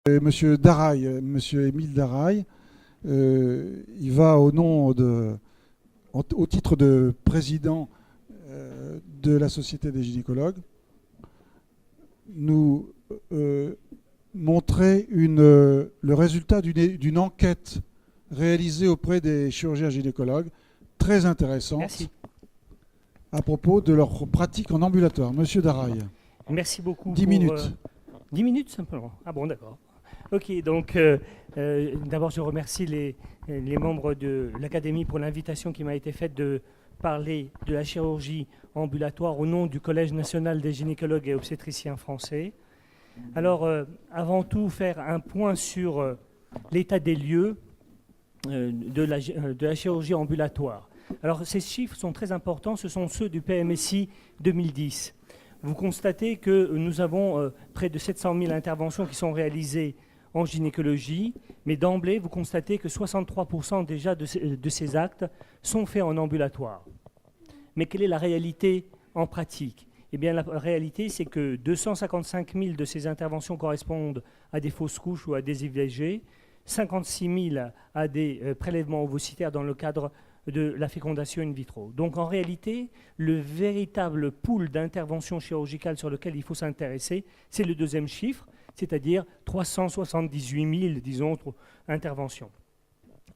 Monsieur Darail, Monsieur Émile Darail, il va au titre de président de la Société des gynécologues, nous montrer le résultat d'une enquête réalisée auprès des chirurgiens gynécologues, très intéressante. Merci. À propos de leur pratique en ambulatoire. Monsieur Darail. Merci beaucoup. 10 minutes. 10 minutes simplement. Ah bon, d'accord. Ok, donc d'abord je remercie les membres de l'Académie pour l'invitation qui m'a été faite de parler de la chirurgie ambulatoire au nom du Collège national des gynécologues et obstétriciens français. Alors, avant tout, faire un point sur l'état des lieux de la chirurgie ambulatoire. Alors, ces chiffres sont très importants, ce sont ceux du PMSI 2010. Vous constatez que nous avons près de 700 000 interventions qui sont réalisées en gynécologie, mais d'emblée, vous constatez que 63% déjà de ces actes sont faits en ambulatoire. Mais quelle est la réalité en pratique ? Eh bien, la réalité, c'est que 255 000 de ces interventions correspondent à des fausses couches ou à des IVG, 56 000 à des prélèvements ovocytaires dans le cadre de la fécondation in vitro. Donc, en réalité, le véritable pool d'interventions chirurgicales sur lequel il faut s'intéresser, c'est le deuxième chiffre, c'est-à-dire 378 000, disons, interventions.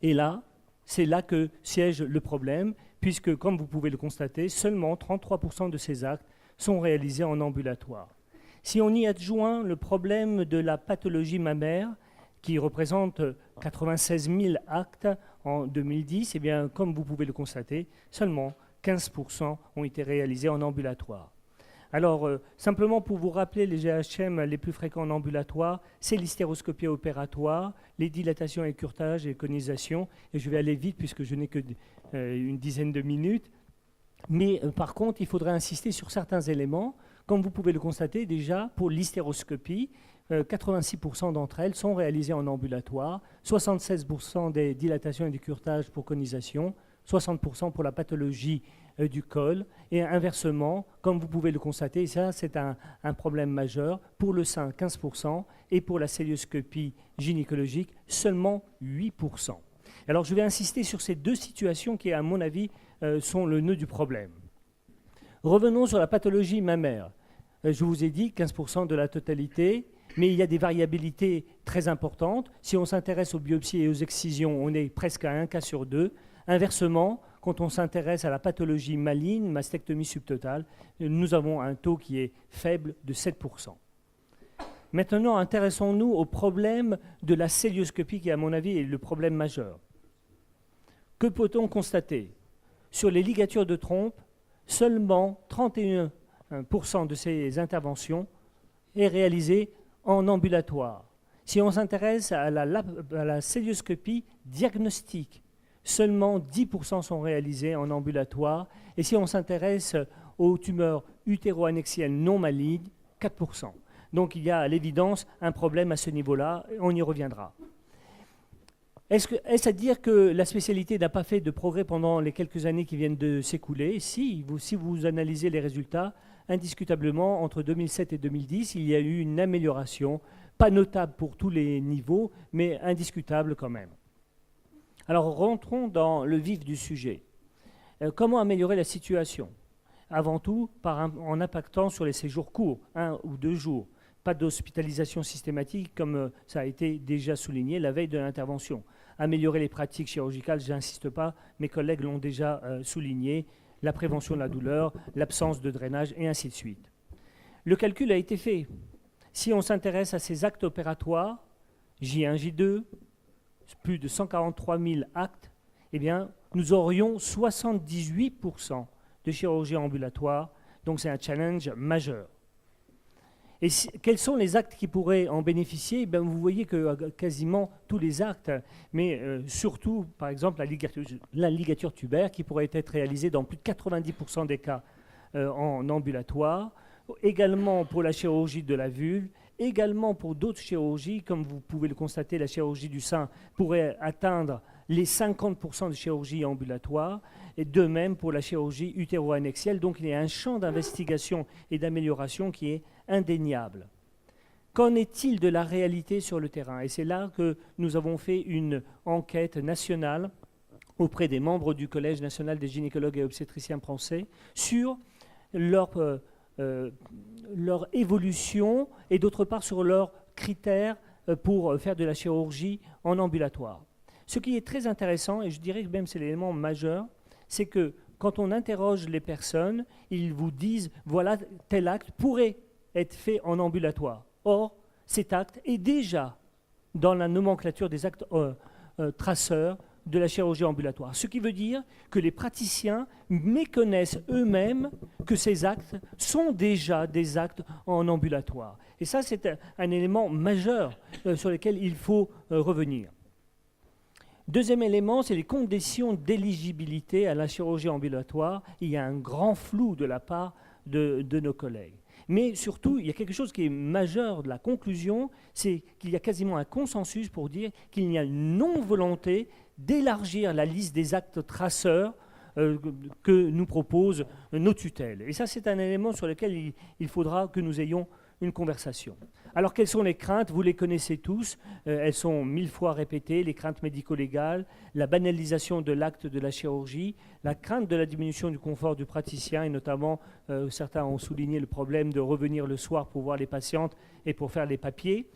Et là, c'est là que siège le problème, puisque, comme vous pouvez le constater, seulement 33% de ces actes sont réalisés en ambulatoire. Si on y adjoint le problème de la pathologie mammaire, qui représente 96 000 actes en 2010, eh bien, comme vous pouvez le constater, seulement 15% ont été réalisés en ambulatoire. Alors, simplement pour vous rappeler les GHM les plus fréquents en ambulatoire, c'est l'hystéroscopie opératoire, les dilatations et curetages et conisation. Et je vais aller vite puisque je n'ai que une dizaine de minutes. Mais par contre, il faudrait insister sur certains éléments. Comme vous pouvez le constater déjà, pour l'hystéroscopie, 86% d'entre elles sont réalisées en ambulatoire, 76% des dilatations et du curetage pour conisation, 60% pour la pathologie du col, et inversement, comme vous pouvez le constater, ça c'est un problème majeur, pour le sein 15% et pour la cœlioscopie gynécologique seulement 8%. Alors je vais insister sur ces deux situations qui, à mon avis, sont le nœud du problème. Revenons sur la pathologie mammaire. Je vous ai dit 15% de la totalité, mais il y a des variabilités très importantes. Si on s'intéresse aux biopsies et aux excisions, on est presque à 1 cas sur 2. Inversement, quand on s'intéresse à la pathologie maligne, mastectomie subtotale, nous avons un taux qui est faible de 7%. Maintenant, intéressons-nous au problème de la cœlioscopie qui, à mon avis, est le problème majeur. Que peut-on constater ? Sur les ligatures de trompe, seulement 31% de ces interventions est réalisée en ambulatoire. Si on s'intéresse à la cœlioscopie diagnostique, seulement 10% sont réalisés en ambulatoire. Et si on s'intéresse aux tumeurs utéro-annexielles non malignes, 4%. Donc il y a à l'évidence un problème à ce niveau-là, on y reviendra. Est-ce à dire que la spécialité n'a pas fait de progrès pendant les quelques années qui viennent de s'écouler ? Si vous analysez les résultats, indiscutablement, entre 2007 et 2010, il y a eu une amélioration, pas notable pour tous les niveaux, mais indiscutable quand même. Alors rentrons dans le vif du sujet. Comment améliorer la situation ? Avant tout, en impactant sur les séjours courts, 1 ou 2 jours. Pas d'hospitalisation systématique, comme ça a été déjà souligné la veille de l'intervention. Améliorer les pratiques chirurgicales, je n'insiste pas, mes collègues l'ont déjà souligné, la prévention de la douleur, l'absence de drainage, et ainsi de suite. Le calcul a été fait. Si on s'intéresse à ces actes opératoires, J1, J2, plus de 143 000 actes, eh bien, nous aurions 78% de chirurgie ambulatoire, donc c'est un challenge majeur. Et quels sont les actes qui pourraient en bénéficier ? Vous voyez que quasiment tous les actes, mais surtout, par exemple, la ligature tubaire qui pourrait être réalisée dans plus de 90% des cas en ambulatoire, également pour la chirurgie de la vulve, également pour d'autres chirurgies, comme vous pouvez le constater, la chirurgie du sein pourrait atteindre les 50% de chirurgie ambulatoire, et de même pour la chirurgie utéro-annexielle. Donc il y a un champ d'investigation et d'amélioration qui est indéniable. Qu'en est-il de la réalité sur le terrain? Et c'est là que nous avons fait une enquête nationale auprès des membres du Collège national des gynécologues et obstétriciens français sur leur évolution et d'autre part sur leurs critères pour faire de la chirurgie en ambulatoire. Ce qui est très intéressant, et je dirais que même c'est l'élément majeur, c'est que quand on interroge les personnes, ils vous disent « voilà, tel acte pourrait être fait en ambulatoire ». Or, cet acte est déjà dans la nomenclature des actes traceurs de la chirurgie ambulatoire. Ce qui veut dire que les praticiens méconnaissent eux-mêmes que ces actes sont déjà des actes en ambulatoire. Et ça, c'est un élément majeur sur lequel il faut revenir. Deuxième élément, c'est les conditions d'éligibilité à la chirurgie ambulatoire. Il y a un grand flou de la part de nos collègues. Mais surtout, il y a quelque chose qui est majeur de la conclusion, c'est qu'il y a quasiment un consensus pour dire qu'il n'y a une non-volonté d'élargir la liste des actes traceurs que nous proposent nos tutelles. Et ça, c'est un élément sur lequel il faudra que nous ayons une conversation. Alors, quelles sont les craintes? Vous les connaissez tous. Elles sont 1000 fois répétées. Les craintes médico-légales, la banalisation de l'acte de la chirurgie, la crainte de la diminution du confort du praticien, et notamment, certains ont souligné le problème de revenir le soir pour voir les patientes et pour faire les papiers.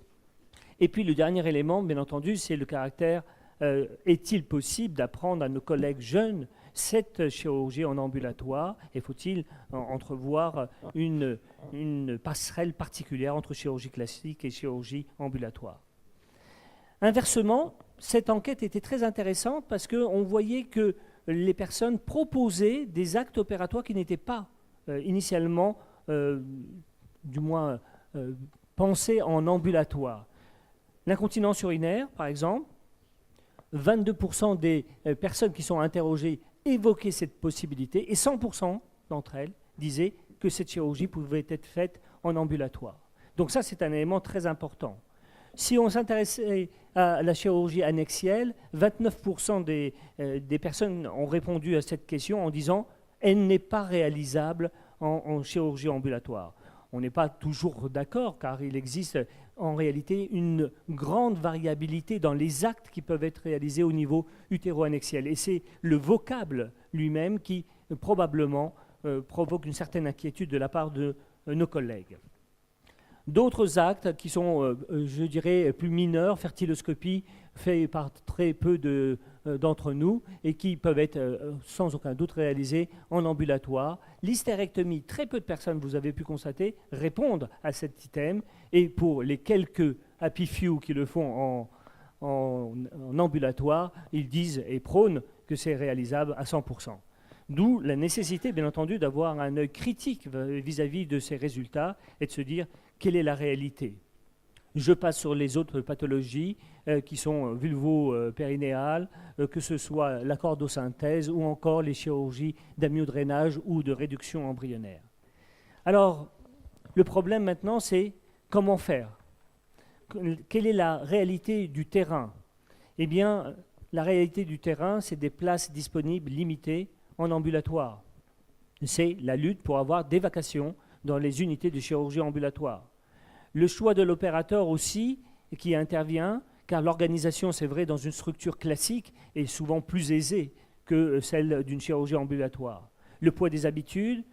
Et puis, le dernier élément, bien entendu, c'est le caractère est-il possible d'apprendre à nos collègues jeunes cette chirurgie en ambulatoire et faut-il entrevoir une passerelle particulière entre chirurgie classique et chirurgie ambulatoire? Inversement, cette enquête était très intéressante parce qu'on voyait que les personnes proposaient des actes opératoires qui n'étaient pas initialement, du moins, pensés en ambulatoire. L'incontinence urinaire, par exemple, 22% des personnes qui sont interrogées évoquaient cette possibilité et 100% d'entre elles disaient que cette chirurgie pouvait être faite en ambulatoire. Donc ça, c'est un élément très important. Si on s'intéressait à la chirurgie annexielle, 29% des personnes ont répondu à cette question en disant « elle n'est pas réalisable en chirurgie ambulatoire ». On n'est pas toujours d'accord car il existe en réalité une grande variabilité dans les actes qui peuvent être réalisés au niveau utéro-annexiel. Et c'est le vocable lui-même qui probablement provoque une certaine inquiétude de la part de nos collègues. D'autres actes qui sont, je dirais, plus mineurs, fertiloscopie, faits par très peu d'entre nous et qui peuvent être sans aucun doute réalisés en ambulatoire. L'hystérectomie, très peu de personnes, vous avez pu constater, répondent à cet item. Et pour les quelques happy few qui le font en ambulatoire, ils disent et prônent que c'est réalisable à 100%. D'où la nécessité, bien entendu, d'avoir un œil critique vis-à-vis de ces résultats et de se dire quelle est la réalité. Je passe sur les autres pathologies qui sont vulvo-périnéales, que ce soit la chordosynthèse ou encore les chirurgies d'amiodrainage ou de réduction embryonnaire. Alors, le problème maintenant, c'est comment faire? Quelle est la réalité du terrain? Eh bien, la réalité du terrain, c'est des places disponibles limitées en ambulatoire. C'est la lutte pour avoir des vacations dans les unités de chirurgie ambulatoire. Le choix de l'opérateur aussi, qui intervient, car l'organisation, c'est vrai, dans une structure classique, est souvent plus aisée que celle d'une chirurgie ambulatoire. Le poids des habitudes,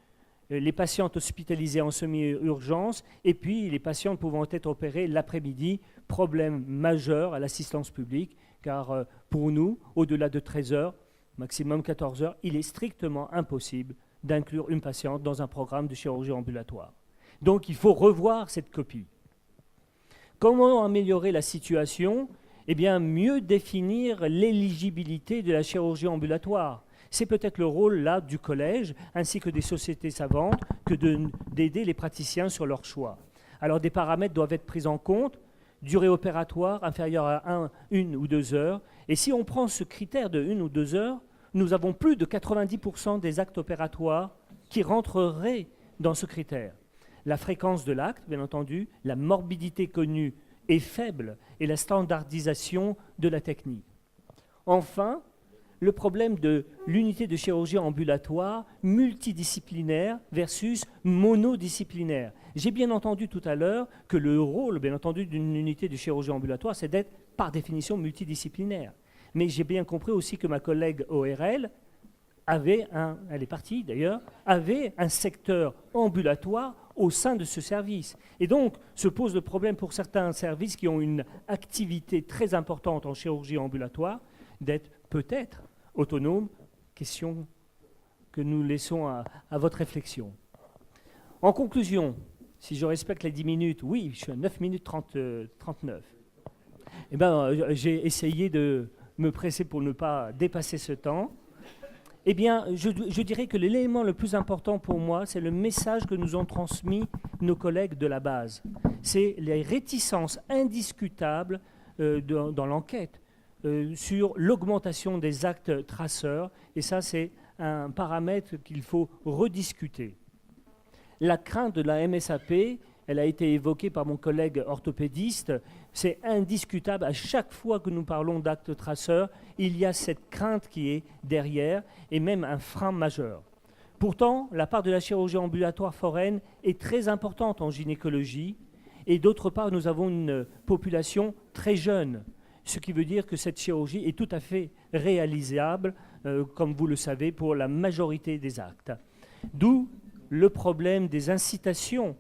les patientes hospitalisées en semi-urgence, et puis les patientes pouvant être opérées l'après-midi, problème majeur à l'assistance publique, car pour nous, au-delà de 13 heures, maximum 14 heures, il est strictement impossible d'inclure une patiente dans un programme de chirurgie ambulatoire. Donc il faut revoir cette copie. Comment améliorer la situation? Eh bien, mieux définir l'éligibilité de la chirurgie ambulatoire. C'est peut-être le rôle là du collège, ainsi que des sociétés savantes, que d'aider les praticiens sur leur choix. Alors des paramètres doivent être pris en compte, durée opératoire inférieure à 1 ou 2 heures. Et si on prend ce critère de 1 ou 2 heures, nous avons plus de 90% des actes opératoires qui rentreraient dans ce critère. La fréquence de l'acte, bien entendu, la morbidité connue est faible et la standardisation de la technique. Enfin, le problème de l'unité de chirurgie ambulatoire multidisciplinaire versus monodisciplinaire. J'ai bien entendu tout à l'heure que le rôle, bien entendu, d'une unité de chirurgie ambulatoire, c'est d'être par définition multidisciplinaire. Mais j'ai bien compris aussi que ma collègue ORL avait elle est partie d'ailleurs, avait un secteur ambulatoire au sein de ce service. Et donc, se pose le problème pour certains services qui ont une activité très importante en chirurgie ambulatoire d'être peut-être autonomes. Question que nous laissons à votre réflexion. En conclusion, si je respecte les 10 minutes, oui, je suis à 9 minutes 39. Eh bien, j'ai essayé de me presser pour ne pas dépasser ce temps. Eh bien, je dirais que l'élément le plus important pour moi, c'est le message que nous ont transmis nos collègues de la base. C'est les réticences indiscutables dans l'enquête sur l'augmentation des actes traceurs. Et ça, c'est un paramètre qu'il faut rediscuter. La crainte de la MSAP, elle a été évoquée par mon collègue orthopédiste. C'est indiscutable. À chaque fois que nous parlons d'actes traceurs, il y a cette crainte qui est derrière et même un frein majeur. Pourtant, la part de la chirurgie ambulatoire foraine est très importante en gynécologie et d'autre part, nous avons une population très jeune, ce qui veut dire que cette chirurgie est tout à fait réalisable, comme vous le savez, pour la majorité des actes. D'où le problème des incitations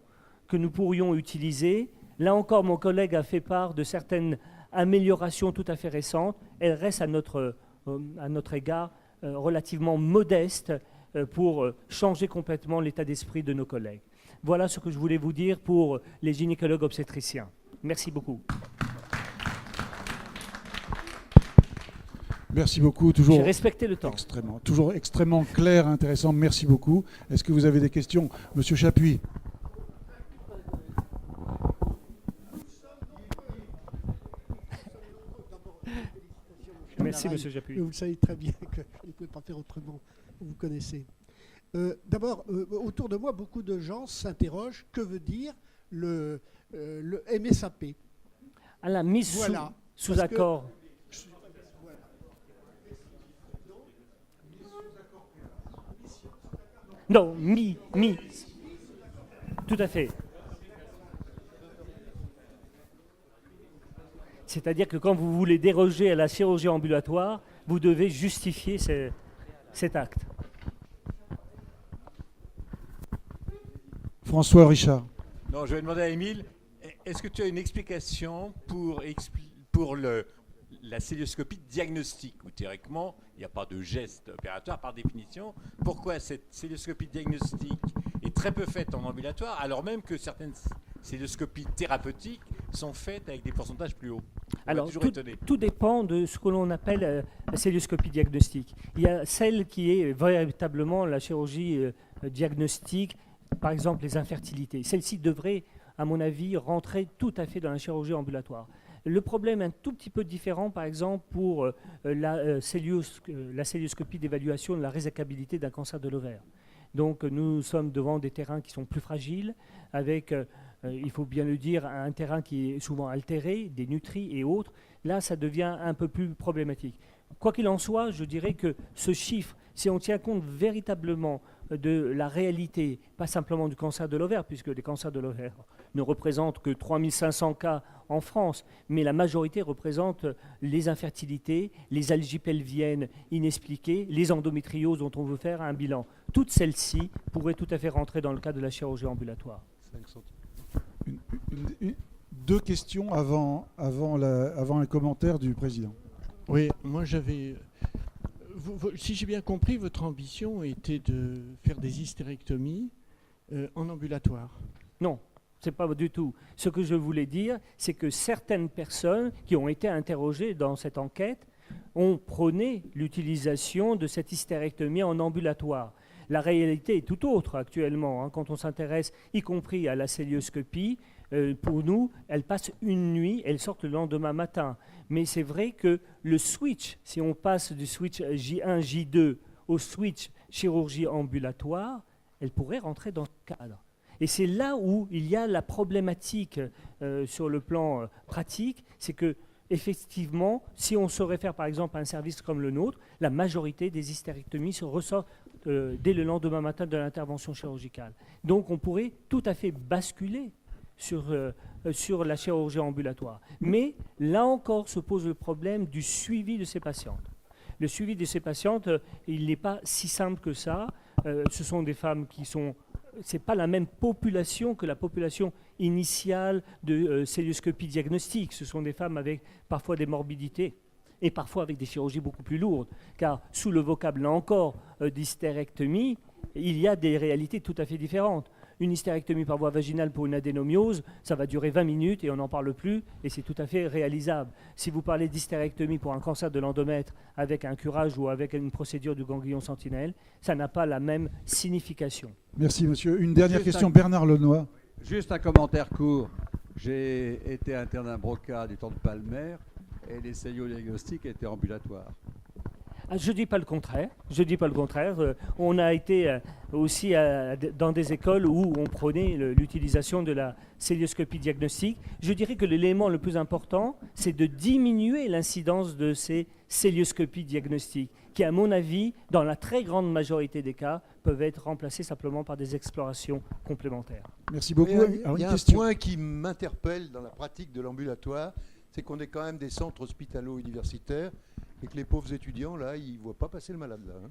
que nous pourrions utiliser. Là encore, mon collègue a fait part de certaines améliorations tout à fait récentes. Elles restent à notre égard relativement modestes pour changer complètement l'état d'esprit de nos collègues. Voilà ce que je voulais vous dire pour les gynécologues obstétriciens. Merci beaucoup. Merci beaucoup. Toujours j'ai respecté le temps. Toujours extrêmement clair, intéressant. Merci beaucoup. Est-ce que vous avez des questions, Monsieur Chapuis? Merci, Monsieur Chapuis. Vous le savez très bien que je ne peux pas faire autrement. Vous connaissez. D'abord, autour de moi, beaucoup de gens s'interrogent que veut dire le MSAP. À la mise voilà. sous accord. Non, tout à fait. C'est-à-dire que quand vous voulez déroger à la chirurgie ambulatoire, vous devez justifier cet acte. François Richard. Non, je vais demander à Émile, est-ce que tu as une explication pour la célioscopie diagnostique, où théoriquement, il n'y a pas de geste opératoire par définition. Pourquoi cette célioscopie diagnostique est très peu faite en ambulatoire, alors même que certaines célioscopies thérapeutiques sont faites avec des pourcentages plus hauts? Alors, tout dépend de ce que l'on appelle la célioscopie diagnostique. Il y a celle qui est véritablement la chirurgie diagnostique, par exemple les infertilités. Celle-ci devrait, à mon avis, rentrer tout à fait dans la chirurgie ambulatoire. Le problème est un tout petit peu différent, par exemple, pour la célioscopie d'évaluation de la résecabilité d'un cancer de l'ovaire. Donc nous sommes devant des terrains qui sont plus fragiles, avec, il faut bien le dire, un terrain qui est souvent altéré, des nutries et autres. Là, ça devient un peu plus problématique. Quoi qu'il en soit, je dirais que ce chiffre, si on tient compte véritablement de la réalité, pas simplement du cancer de l'ovaire, puisque les cancers de l'ovaire ne représentent que 3500 cas en France, mais la majorité représente les infertilités, les algies pelviennes inexpliquées, les endométrioses dont on veut faire un bilan. Toutes celles-ci pourraient tout à fait rentrer dans le cadre de la chirurgie ambulatoire. Deux questions avant un commentaire du président. Oui, moi j'avais... Si j'ai bien compris, votre ambition était de faire des hystérectomies en ambulatoire. Non, ce n'est pas du tout. Ce que je voulais dire, c'est que certaines personnes qui ont été interrogées dans cette enquête ont prôné l'utilisation de cette hystérectomie en ambulatoire. La réalité est tout autre actuellement. Quand on s'intéresse, y compris à la célioscopie, pour nous, elle passe une nuit, elle sort le lendemain matin. Mais c'est vrai que le switch, si on passe du switch J1, J2 au switch chirurgie ambulatoire, elle pourrait rentrer dans ce cadre. Et c'est là où il y a la problématique sur le plan pratique, c'est que effectivement, si on se réfère par exemple à un service comme le nôtre, la majorité des hystérectomies se ressortent dès le lendemain matin de l'intervention chirurgicale. Donc on pourrait tout à fait basculer sur la chirurgie ambulatoire. Mais là encore se pose le problème du suivi de ces patientes. Le suivi de ces patientes, il n'est pas si simple que ça. Ce sont des femmes qui sont... Ce n'est pas la même population que la population initiale de célioscopie diagnostique. Ce sont des femmes avec parfois des morbidités et parfois avec des chirurgies beaucoup plus lourdes. Car sous le vocable, là encore, d'hystérectomie, il y a des réalités tout à fait différentes. Une hystérectomie par voie vaginale pour une adénomiose, ça va durer 20 minutes et on n'en parle plus et c'est tout à fait réalisable. Si vous parlez d'hystérectomie pour un cancer de l'endomètre avec un curage ou avec une procédure du ganglion sentinelle, ça n'a pas la même signification. Merci, monsieur. Une dernière Juste question, Bernard Lenoy. Juste un commentaire court. J'ai été interne d'un broca du temps de Palmer et les céliodiagnostics étaient ambulatoires. Je ne dis pas le contraire. Je dis pas le contraire. On a été aussi dans des écoles où on prenait l'utilisation de la célioscopie diagnostique. Je dirais que l'élément le plus important, c'est de diminuer l'incidence de ces célioscopies diagnostiques, qui, à mon avis, dans la très grande majorité des cas, peuvent être remplacées simplement par des explorations complémentaires. Merci beaucoup. Mais, Alors, il y une a un question. point qui m'interpelle dans la pratique de l'ambulatoire, c'est qu'on est quand même des centres hospitalo-universitaires et que les pauvres étudiants, là, ils ne voient pas passer le malade, là. Hein.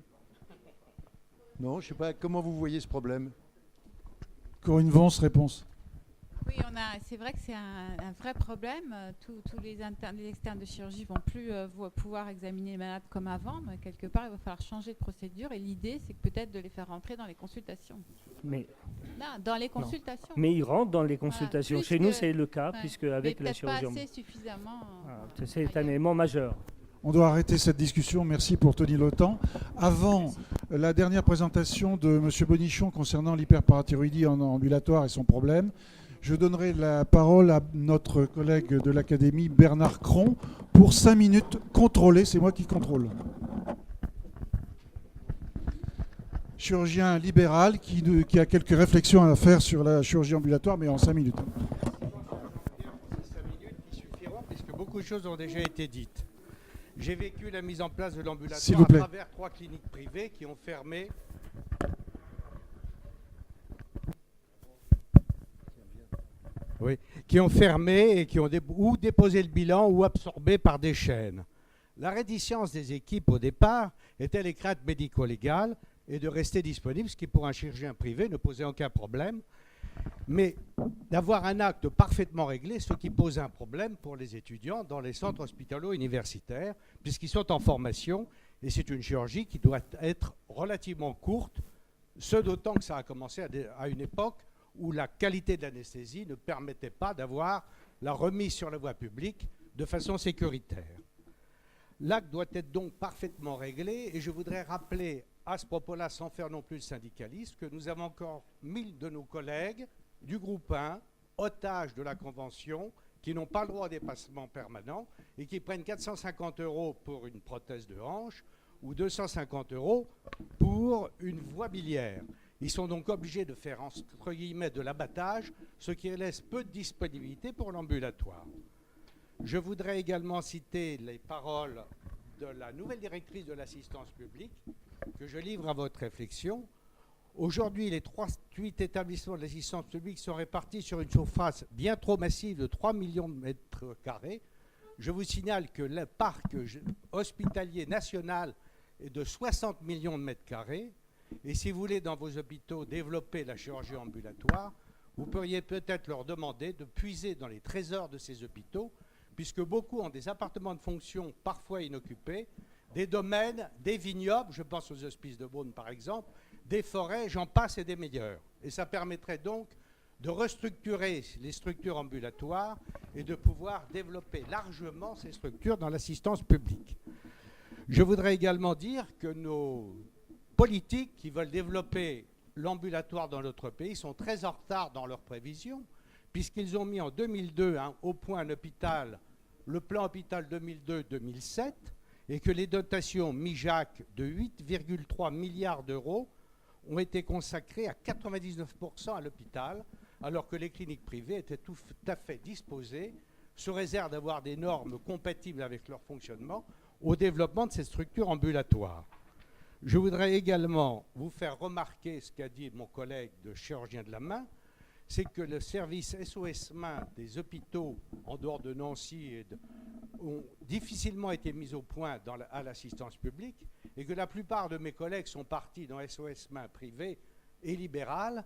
Non, je ne sais pas, comment vous voyez ce problème? Corinne Vance, réponse. Oui, c'est vrai que c'est un vrai problème. Tous les externes de chirurgie vont plus pouvoir examiner les malades comme avant. Mais quelque part, il va falloir changer de procédure. Et l'idée, c'est peut-être de les faire rentrer dans les consultations. Mais, Non, dans les consultations. mais ils rentrent dans les consultations. Voilà, Chez nous, c'est le cas, ouais, puisque mais avec la peut-être pas chirurgie... assez suffisamment. C'est un élément majeur. On doit arrêter cette discussion. Merci pour Tony Lotan. Avant la dernière présentation de M. Bonichon concernant l'hyperparathyroïdie en ambulatoire et son problème, je donnerai la parole à notre collègue de l'Académie, Bernard Cron, pour 5 minutes contrôlées. C'est moi qui contrôle. Chirurgien libéral qui a quelques réflexions à faire sur la chirurgie ambulatoire, mais en 5 minutes. 5 minutes qui suffiront puisque beaucoup de choses ont déjà été dites. J'ai vécu la mise en place de S'il l'ambulatoire vous à plaît. travers 3 cliniques privées qui ont fermé. Oui, qui ont fermé et qui ont ou déposé le bilan ou absorbé par des chaînes. La réticence des équipes au départ était les craintes médico-légales et de rester disponible, ce qui pour un chirurgien privé ne posait aucun problème. Mais d'avoir un acte parfaitement réglé, ce qui pose un problème pour les étudiants dans les centres hospitalo-universitaires, puisqu'ils sont en formation, et c'est une chirurgie qui doit être relativement courte, ce d'autant que ça a commencé à une époque où la qualité de l'anesthésie ne permettait pas d'avoir la remise sur la voie publique de façon sécuritaire. L'acte doit être donc parfaitement réglé, et je voudrais rappeler à ce propos-là, sans faire non plus le syndicaliste, que nous avons encore 1000 de nos collègues du groupe 1, otages de la Convention, qui n'ont pas le droit au dépassement permanent et qui prennent 450 € pour une prothèse de hanche ou 250 € pour une voie biliaire. Ils sont donc obligés de faire, entre guillemets, de l'abattage, ce qui laisse peu de disponibilité pour l'ambulatoire. Je voudrais également citer les paroles de la nouvelle directrice de l'assistance publique, que je livre à votre réflexion. Aujourd'hui, les 38 établissements de l'assistance publique sont répartis sur une surface bien trop massive de 3 millions de mètres carrés. Je vous signale que le parc hospitalier national est de 60 millions de mètres carrés. Et si vous voulez, dans vos hôpitaux, développer la chirurgie ambulatoire, vous pourriez peut-être leur demander de puiser dans les trésors de ces hôpitaux, puisque beaucoup ont des appartements de fonction parfois inoccupés, des domaines, des vignobles, je pense aux hospices de Beaune par exemple, des forêts, j'en passe et des meilleurs. Et ça permettrait donc de restructurer les structures ambulatoires et de pouvoir développer largement ces structures dans l'assistance publique. Je voudrais également dire que nos politiques qui veulent développer l'ambulatoire dans notre pays sont très en retard dans leurs prévisions, puisqu'ils ont mis en 2002 au point un hôpital, le plan hôpital 2002-2007, et que les dotations MIJAC de 8,3 milliards d'euros ont été consacrées à 99% à l'hôpital, alors que les cliniques privées étaient tout à fait disposées, sous réserve d'avoir des normes compatibles avec leur fonctionnement, au développement de ces structures ambulatoires. Je voudrais également vous faire remarquer ce qu'a dit mon collègue de chirurgien de la main, c'est que le service SOS Main des hôpitaux en dehors de Nancy ont difficilement été mis au point à l'assistance publique et que la plupart de mes collègues sont partis dans SOS Main privé et libéral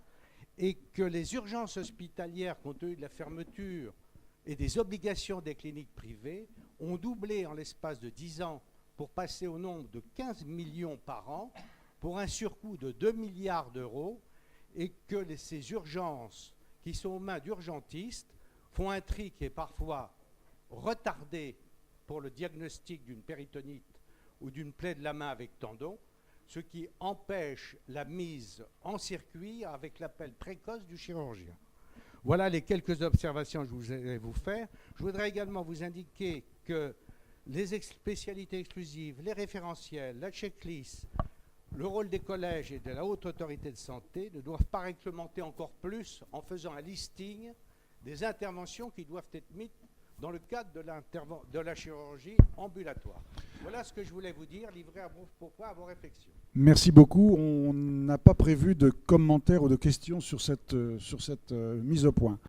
et que les urgences hospitalières, compte tenu de la fermeture et des obligations des cliniques privées, ont doublé en l'espace de 10 ans pour passer au nombre de 15 millions par an pour un surcoût de 2 milliards d'euros et que ces urgences qui sont aux mains d'urgentistes font un tri qui est parfois retardé pour le diagnostic d'une péritonite ou d'une plaie de la main avec tendon, ce qui empêche la mise en circuit avec l'appel précoce du chirurgien. Voilà les quelques observations que je voulais vous faire. Je voudrais également vous indiquer que les spécialités exclusives, les référentiels, la checklist, le rôle des collèges et de la haute autorité de santé ne doivent pas réglementer encore plus en faisant un listing des interventions qui doivent être mises dans le cadre de la chirurgie ambulatoire. Voilà ce que je voulais vous dire, livrer à vos réflexions. Merci beaucoup. On n'a pas prévu de commentaires ou de questions sur cette mise au point.